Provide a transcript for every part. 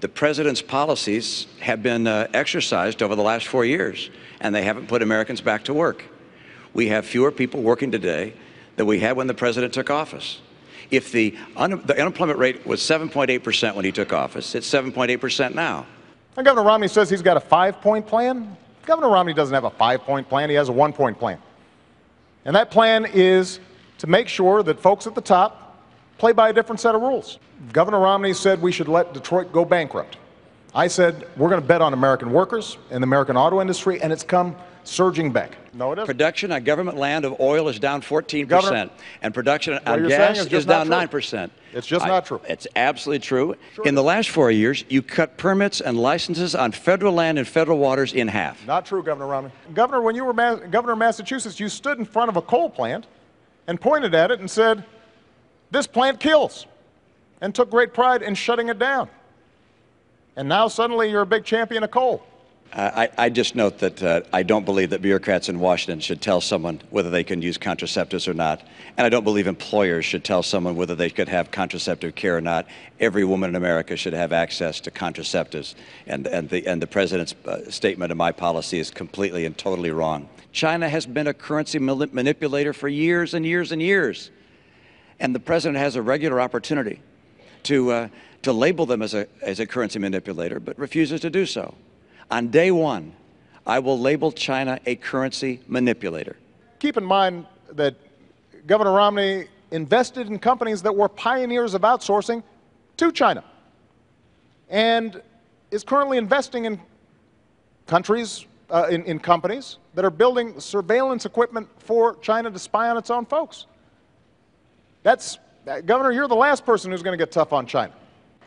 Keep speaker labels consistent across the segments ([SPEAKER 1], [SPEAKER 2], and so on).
[SPEAKER 1] The president's policies have been exercised over the last 4 years, and they haven't put Americans back to work. We have fewer people working today than we had when the president took office. If the unemployment rate was 7.8% when he took office, it's 7.8% now.
[SPEAKER 2] And Governor Romney says he's got a 5-point plan. Governor Romney doesn't have a 5-point plan. He has a 1-point plan. And that plan is to make sure that folks at the top play by a different set of rules. Governor Romney said we should let Detroit go bankrupt. I said we're going to bet on American workers and the American auto industry, and it's come surging back. No, it isn't.
[SPEAKER 1] Production on government land of oil is down 14%, and production on gas is down 9%.
[SPEAKER 2] It's just not true.
[SPEAKER 1] It's absolutely true. In the last 4 years, you cut permits and licenses on federal land and federal waters in half.
[SPEAKER 2] Not true, Governor Romney. Governor, when you were governor of Massachusetts, you stood in front of a coal plant and pointed at it and said, "This plant kills," and took great pride in shutting it down. And now suddenly you're a big champion of coal.
[SPEAKER 1] I just note that I don't believe that bureaucrats in Washington should tell someone whether they can use contraceptives or not. And I don't believe employers should tell someone whether they could have contraceptive care or not. Every woman in America should have access to contraceptives. And the president's statement of my policy is completely and totally wrong. China has been a currency manipulator for years and years and years. And the president has a regular opportunity to label them as a currency manipulator, but refuses to do so. On day one, I will label China a currency manipulator.
[SPEAKER 2] Keep in mind that Governor Romney invested in companies that were pioneers of outsourcing to China and is currently investing in countries, in companies that are building surveillance equipment for China to spy on its own folks. Governor, you're the last person who's going to get tough on China.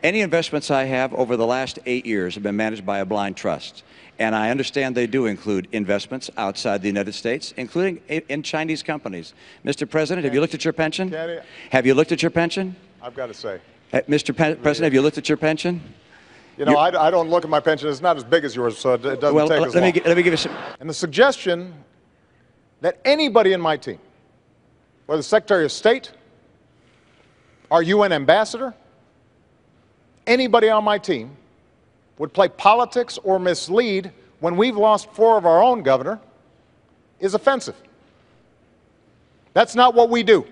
[SPEAKER 1] Any investments I have over the last 8 years have been managed by a blind trust. And I understand they do include investments outside the United States, including in Chinese companies. Mr. President, have you looked at your pension? Have you looked at your pension?
[SPEAKER 2] I've got to say.
[SPEAKER 1] Mr. President, have you looked at your pension?
[SPEAKER 2] You know, I don't look at my pension. It's not as big as yours, so it doesn't take as long.
[SPEAKER 1] Let me give you some.
[SPEAKER 2] And the suggestion that anybody in my team, whether the Secretary of State, our UN ambassador, anybody on my team would play politics or mislead when we've lost 4 of our own, Governor, is offensive. That's not what we do.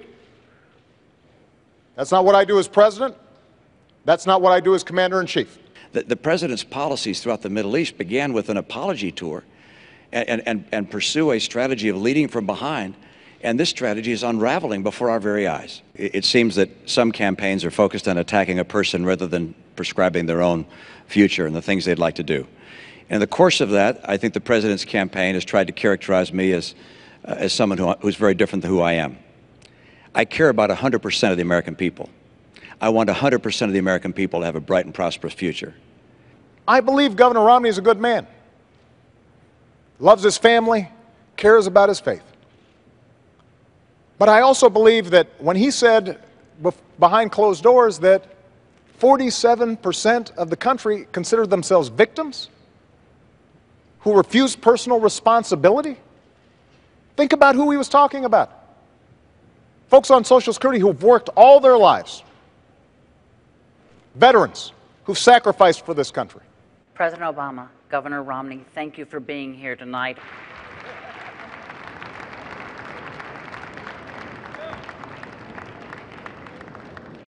[SPEAKER 2] That's not what I do as president. That's not what I do as commander-in-chief.
[SPEAKER 1] The president's policies throughout the Middle East began with an apology tour and pursue a strategy of leading from behind. And this strategy is unraveling before our very eyes. It seems that some campaigns are focused on attacking a person rather than prescribing their own future and the things they'd like to do. And in the course of that, I think the president's campaign has tried to characterize me as someone who's very different than who I am. I care about 100% of the American people. I want 100% of the American people to have a bright and prosperous future.
[SPEAKER 2] I believe Governor Romney is a good man. Loves his family, cares about his faith. But I also believe that when he said behind closed doors that 47% of the country consider themselves victims who refuse personal responsibility, think about who he was talking about. Folks on Social Security who've worked all their lives. Veterans who've sacrificed for this country.
[SPEAKER 3] President Obama, Governor Romney, thank you for being here tonight.